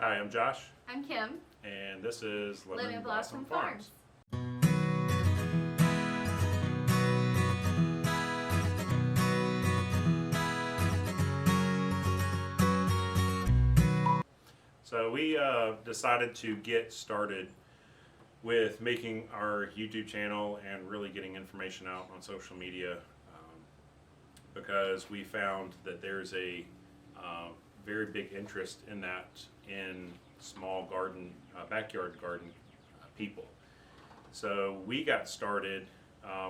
Hi, I'm Josh, I'm Kim. and this is Lemon Blossom Farms. So we decided to get started with making our YouTube channel and really getting information out on social media because we found that there's a very big interest in that in small garden, backyard garden people. So we got started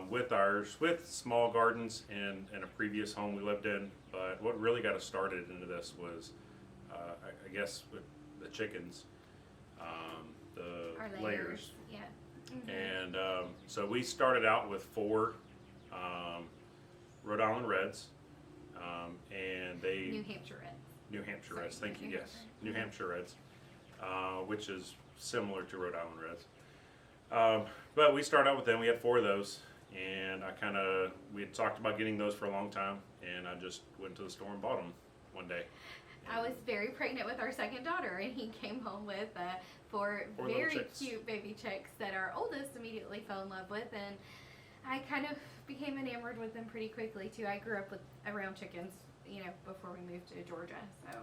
with small gardens in a previous home we lived in, but what really got us started into this was I guess with the chickens, Our the layers. Yeah. And so we started out with 4 Rhode Island Reds, and they New Hampshire Reds. New Hampshire Sorry, Reds. Thank you. New Yes, Hampshire. New Hampshire Reds, which is similar to Rhode Island Reds. But we started out with them. We had 4 of those, and we had talked about getting those for a long time, and I just went to the store and bought them one day. I was very pregnant with our second daughter, and he came home with 4 4 little very chicks. cute baby chicks that our oldest immediately fell in love with, and I kind of became enamored with them pretty quickly too. I grew up around chickens, before we moved to Georgia. So.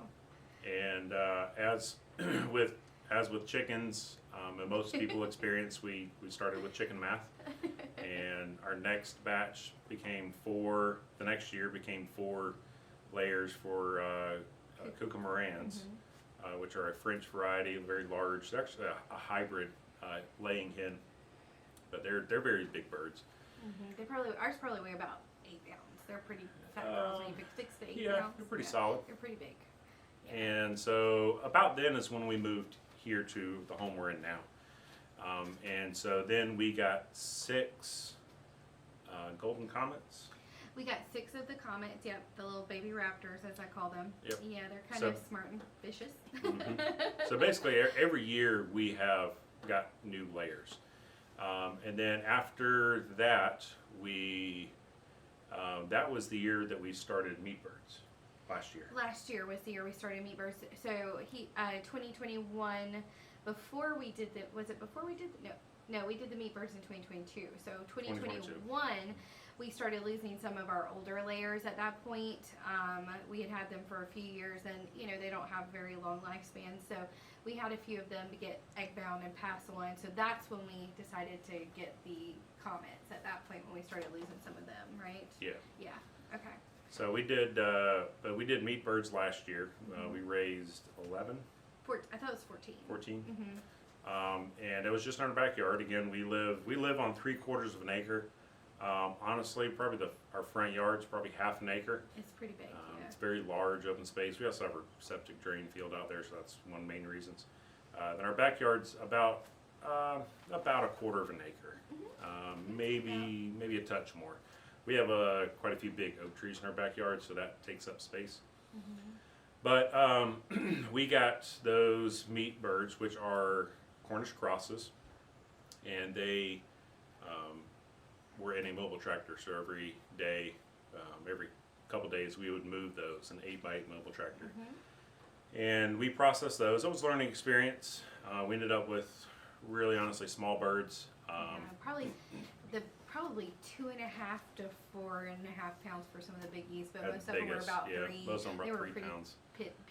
And as with chickens, and most people experience, we started with chicken math, and our next batch became 4. The next year became 4 layers for Cucamarans, which are a French variety, very large. They're actually a hybrid laying hen, but they're very big birds. Ours probably weigh about 8 pounds. They're pretty fat girls. Maybe 6 to 8 Yeah, pounds. they're pretty solid. They're pretty big. Yeah. And so about then is when we moved here to the home we're in now. And so then we got 6 golden comets. We got 6 of the comets, yep, the little baby raptors as I call them. Yep. Yeah, they're kind So- of smart and vicious. So basically every year we have got new layers. And then after that, that was the year that we started meat birds last year. Last year was the year we started meat birds. So 2021, before we did no, we did the meat birds in 2022. So 2021, we started losing some of our older layers at that point. We had them for a few years, and they don't have very long lifespans. So we had a few of them to get egg bound and pass on. So that's when we decided to get the comets at that point, when we started losing some of them, right? Yeah. Yeah. Okay. So we did meat birds last year. We raised 11, I thought it was 14. 14. Mm-hmm. And it was just in our backyard. Again, we live on 3/4 of an acre. Honestly, probably our front yard's probably half an acre. It's pretty big. Yeah. It's very large open space. We also have our septic drain field out there, so that's one main reasons. Then our backyard's about 1/4 of an acre, maybe a touch more. We have quite a few big oak trees in our backyard, so that takes up space. But we got those meat birds, which are Cornish crosses, and they were in a mobile tractor. So every day, every couple days, we would move those, an 8x8 mobile tractor. And we processed those. It was a learning experience. We ended up with really, honestly, small birds. Probably 2.5 to 4.5 pounds for some of the biggies, but At most of them were biggest, about yeah, 3. most of them were They about were 3 pretty pounds.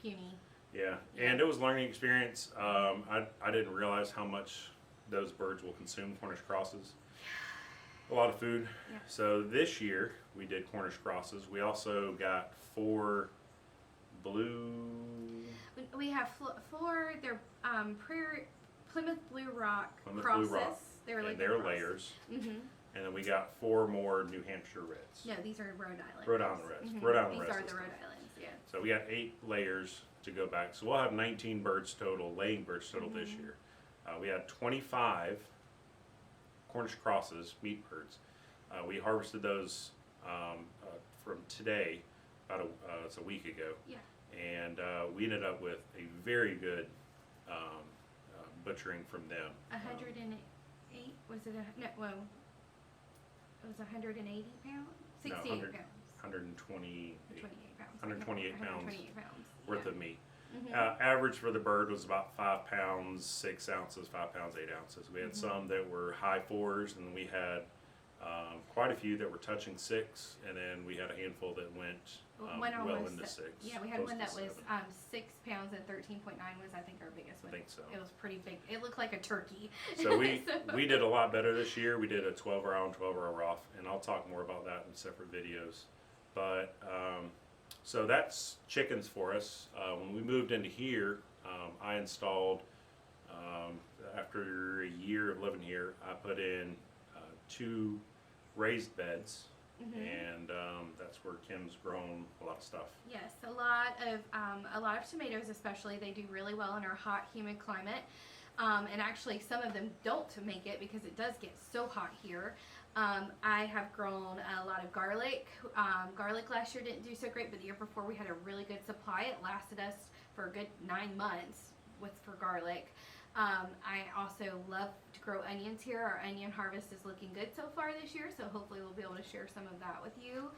puny. Yeah, and it was a learning experience. I didn't realize how much those birds will consume Cornish crosses. A lot of food. Yeah. So this year we did Cornish crosses. We also got 4 blue. We have 4. They're Plymouth Blue Rock Plymouth crosses. Blue Rock, They were like and they're layers. And then we got 4 more New Hampshire Reds. No, these are Rhode Island. Rhode Island Reds. Mhm. Rhode Island These Reds are this the time. Rhode Islands. Yeah. So we got 8 layers to go back. So we'll have 19 birds total, laying birds total this year. We had 25 Cornish crosses, meat birds. We harvested those from today, it's a week ago. Yeah. And we ended up with a very good butchering from them. 108. Was it no? Well, it was 180 pounds. 68 pounds. 120, 28 pounds. 128 pounds 128 pounds worth yeah. of meat. Average for the bird was about 5 pounds 6 ounces, 5 pounds 8 ounces. We had some that were high 4s, and we had quite a few that were touching 6, and then we had a handful that went well into 6. Yeah, we had close one to that was 7. 6 pounds and 13.9 was I think our biggest one. I think so. It was pretty big. It looked like a turkey. So we did a lot better this year. We did a 12-hour on, 12-hour off, and I'll talk more about that in separate videos. But so that's chickens for us. When we moved into here, I installed, after a year of living here, I put in 2 raised beds, and that's where Kim's grown a lot of stuff. Yes, a lot of tomatoes, especially, they do really well in our hot, humid climate. And actually, some of them don't make it because it does get so hot here. I have grown a lot of garlic. Garlic last year didn't do so great, but the year before we had a really good supply. It lasted us for a good 9 months for garlic. I also love to grow onions here. Our onion harvest is looking good so far this year, so hopefully we'll be able to share some of that with you.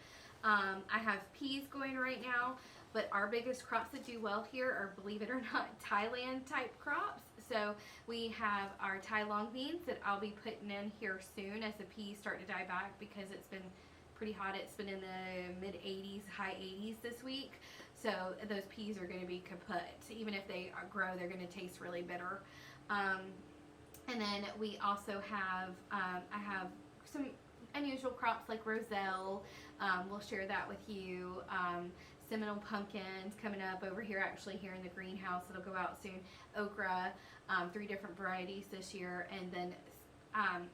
I have peas going right now, but our biggest crops that do well here are, believe it or not, Thailand type crops. So we have our Thai long beans that I'll be putting in here soon as the peas start to die back, because it's been pretty hot. It's been in the mid 80s, high 80s this week. So those peas are going to be kaput. Even if they grow, they're going to taste really bitter. And then we also have, I have some unusual crops like roselle. We'll share that with you. Seminole pumpkins coming up over here, actually here in the greenhouse. It'll go out soon. Okra, 3 different varieties this year, and then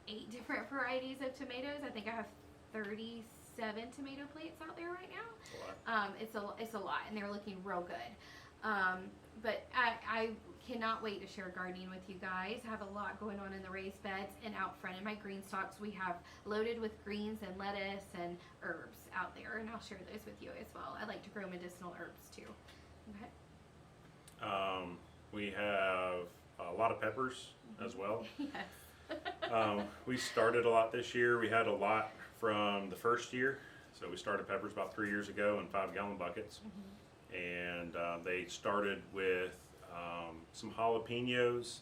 8 different varieties of tomatoes. I think I have 37 tomato plants out there right now. It's a lot, and they're looking real good. But I cannot wait to share gardening with you guys. I have a lot going on in the raised beds, and out front in my green stalks we have loaded with greens and lettuce and herbs out there, and I'll share those with you as well. I like to grow medicinal herbs too. Okay. We have a lot of peppers as well. Yes. We started a lot this year. We had a lot from the first year. So we started peppers about 3 years ago in 5-gallon buckets. And they started with some jalapenos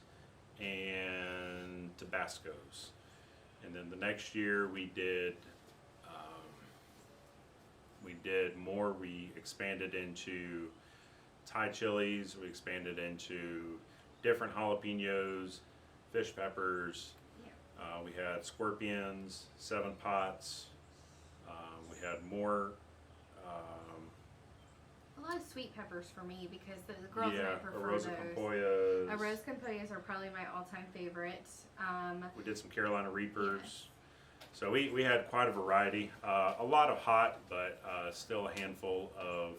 and Tabascos. And then the next year we did more. We expanded into Thai chilies. We expanded into different jalapenos, fish peppers. Yeah. We had scorpions, 7 pots. We had more. A lot of sweet peppers for me, because the girls and I prefer Rosa those. Campoyas. Rose Campoyas are probably my all-time favorite. We did some Carolina Reapers. Yes. So we had quite a variety. A lot of hot, but still a handful of,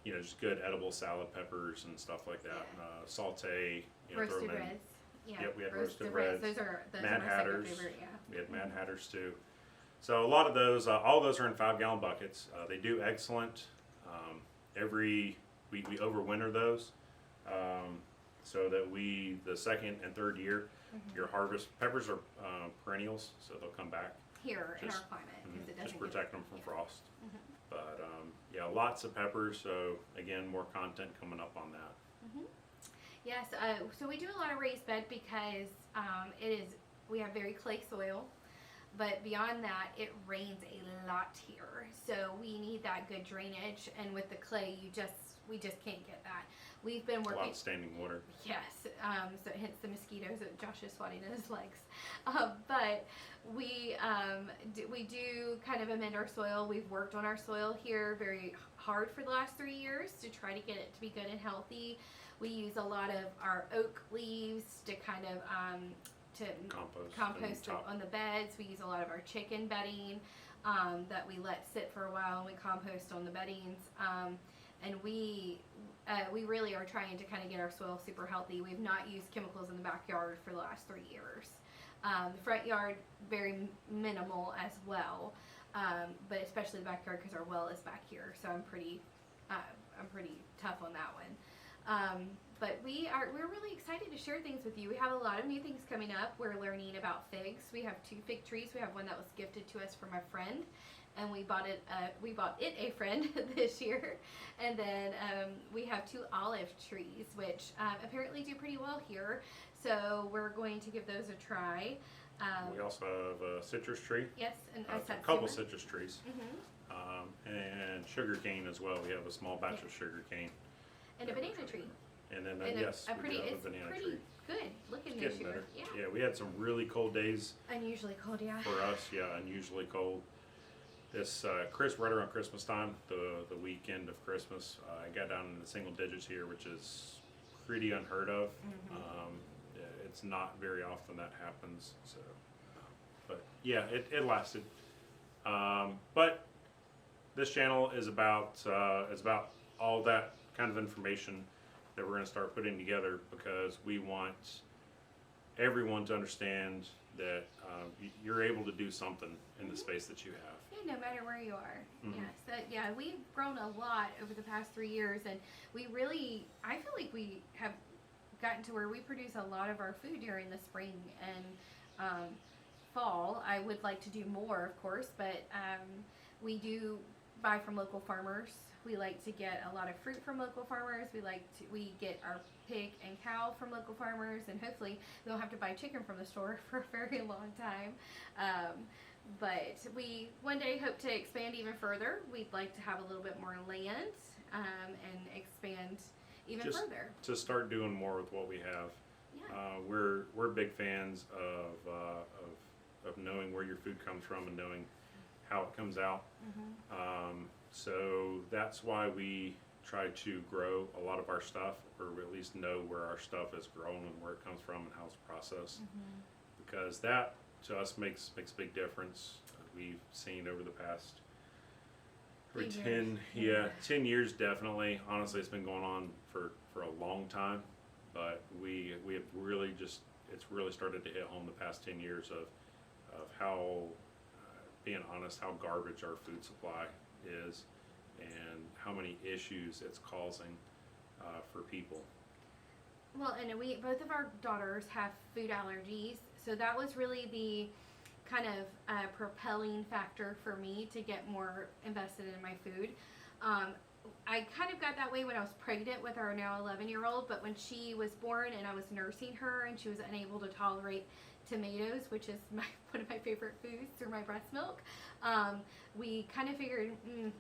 just good edible salad peppers and stuff like that. Yeah. Saute. Roasted reds. Yeah. Yep, we had roasted reds. Those are Mad my Hatters. second favorite, yeah. We had Mad Hatters too. So a lot of those, all those are in 5-gallon buckets. They do excellent. We overwinter those, so that the second and third year, your harvest peppers are perennials, so they'll come back. Here in our climate, because it doesn't just protect them from frost. Mhm. But yeah, lots of peppers. So again, more content coming up on that. Yes, so we do a lot of raised bed because we have very clay soil, but beyond that, it rains a lot here. So we need that good drainage, and with the clay, we just can't get that. We've been working. A lot of standing water. Yes, so hence the mosquitoes that Josh is swatting at his legs. But we do kind of amend our soil. We've worked on our soil here very hard for the last 3 years to try to get it to be good and healthy. We use a lot of our oak leaves to kind of to compost on the beds. We use a lot of our chicken bedding that we let sit for a while, and we compost on the beddings. And we really are trying to kind of get our soil super healthy. We've not used chemicals in the backyard for the last 3 years. The front yard, very minimal as well, but especially the backyard because our well is back here, so I'm pretty tough on that one. But we're really excited to share things with you. We have a lot of new things coming up. We're learning about figs. We have 2 fig trees. We have one that was gifted to us from a friend, and we bought it a friend this year. And then we have 2 olive trees, which apparently do pretty well here. So we're going to give those a try. We also have a citrus tree. Yes, and A satsuma. couple citrus trees. Mhm. And sugar cane as well. We have a small batch of sugar cane. And a banana tree. And then, And yes, a we pretty, do have a it's banana pretty tree. good looking It's this getting year. better. Yeah. Yeah, we had some really cold days Unusually cold, yeah. for us. Yeah, unusually cold. This right around Christmas time, the weekend of Christmas, I got down in the single digits here, which is pretty unheard of. It's not very often that happens. So, but yeah, it lasted. But this channel is about all that kind of information that we're going to start putting together, because we want everyone to understand that you're able to do something in the space that you have. Yeah, no matter where you are. Mhm. Yes, yeah, we've grown a lot over the past 3 years, and I feel like we have gotten to where we produce a lot of our food during the spring and fall. I would like to do more, of course, but we do buy from local farmers. We like to get a lot of fruit from local farmers. We get our pig and cow from local farmers, and hopefully we don't have to buy chicken from the store for a very long time. But we one day hope to expand even further. We'd like to have a little bit more land and expand even Just further. to start doing more with what we have. Yeah. We're big fans of knowing where your food comes from and knowing how it comes out. So that's why we try to grow a lot of our stuff, or at least know where our stuff is grown and where it comes from and how it's processed, because that to us makes a big difference. We've seen over the past Few 10 years. 10 years definitely. Honestly, it's been going on for a long time, but we have really it's really started to hit home the past 10 years of how, being honest, how garbage our food supply is and how many issues it's causing for people. Well, and both of our daughters have food allergies, so that was really the kind of propelling factor for me to get more invested in my food. I kind of got that way when I was pregnant with our now 11-year-old, but when she was born and I was nursing her and she was unable to tolerate tomatoes, which is one of my favorite foods through my breast milk, we kind of figured,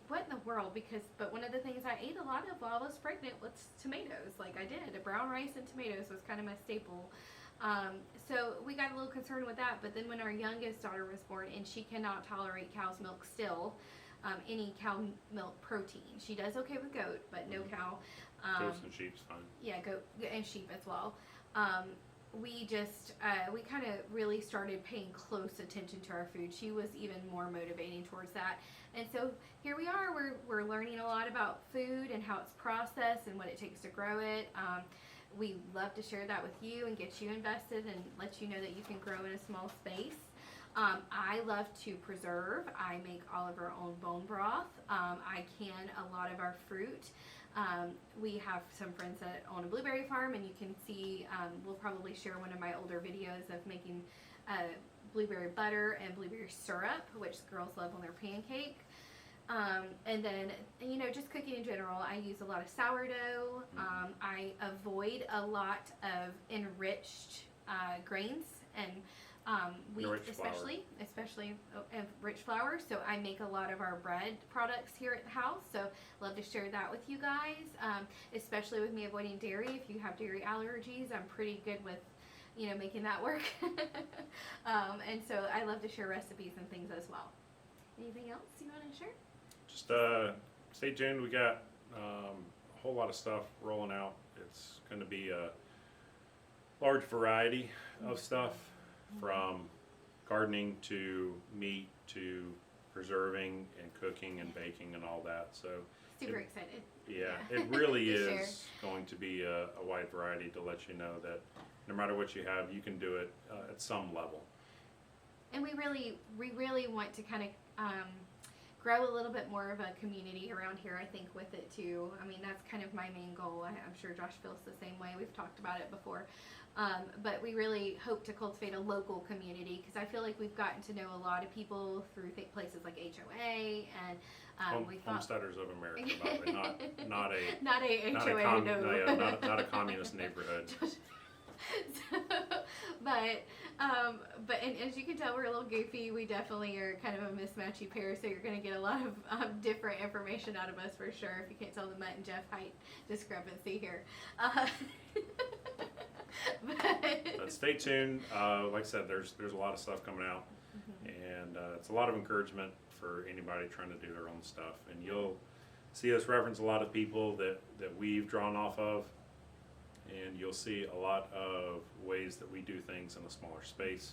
what in the world? But one of the things I ate a lot of while I was pregnant was tomatoes. Like I did, brown rice and tomatoes was kind of my staple. So we got a little concerned with that, but then when our youngest daughter was born, and she cannot tolerate cow's milk still, any cow milk protein. She does okay with goat, but no cow. Goats and sheep's fine. Yeah, goat and sheep as well. We kind of really started paying close attention to our food. She was even more motivating towards that. And so here we are, we're learning a lot about food and how it's processed and what it takes to grow it. We love to share that with you and get you invested and let you know that you can grow in a small space. I love to preserve. I make all of our own bone broth. I can a lot of our fruit. We have some friends that own a blueberry farm, and you can see, we'll probably share one of my older videos of making blueberry butter and blueberry syrup, which girls love on their pancake. And then, just cooking in general, I use a lot of sourdough. I avoid a lot of enriched grains and wheat, especially rich flour. So I make a lot of our bread products here at the house. So love to share that with you guys, especially with me avoiding dairy. If you have dairy allergies, I'm pretty good with making that work. And so I love to share recipes and things as well. Anything else you want to share? Just stay tuned. We got a whole lot of stuff rolling out. It's going to be a large variety of stuff, from gardening to meat to preserving and cooking and baking and all that. So Super excited. Yeah, it really To share. is going to be a wide variety to let you know that no matter what you have, you can do it at some level. And we really want to kind of grow a little bit more of a community around here, I think, with it too. I mean, that's kind of my main goal. I'm sure Josh feels the same way. We've talked about it before. But we really hope to cultivate a local community, because I feel like we've gotten to know a lot of people through places like HOA and Homesteaders of America, by the way, not a not a not HOA, a com- no. no, yeah, not a communist neighborhood. So, but and as you can tell, we're a little goofy. We definitely are kind of a mismatchy pair, so you're going to get a lot of different information out of us for sure. If you can't tell the Mutt and Jeff height discrepancy here. But stay tuned. Like I said, there's a lot of stuff coming out, and it's a lot of encouragement for anybody trying to do their own stuff. And you'll see us reference a lot of people that we've drawn off of, and you'll see a lot of ways that we do things in a smaller space.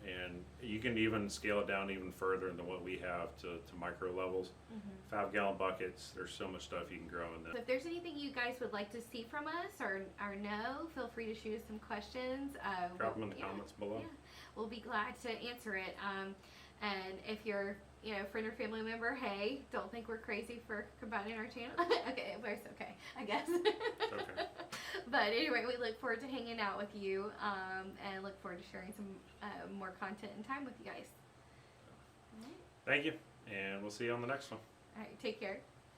And you can even scale it down even further than what we have to micro levels. 5-gallon buckets. There's so much stuff you can grow in So them. if there's anything you guys would like to see from us or know, feel free to shoot us some questions. Drop them in the comments below. Yeah, we'll be glad to answer it. And if you're, friend or family member, hey, don't think we're crazy for combining our channel. Okay, but it's okay, I guess. Okay. But anyway, we look forward to hanging out with you, and look forward to sharing some more content and time with you guys. All right. Thank you, and we'll see you on the next one. All right, take care.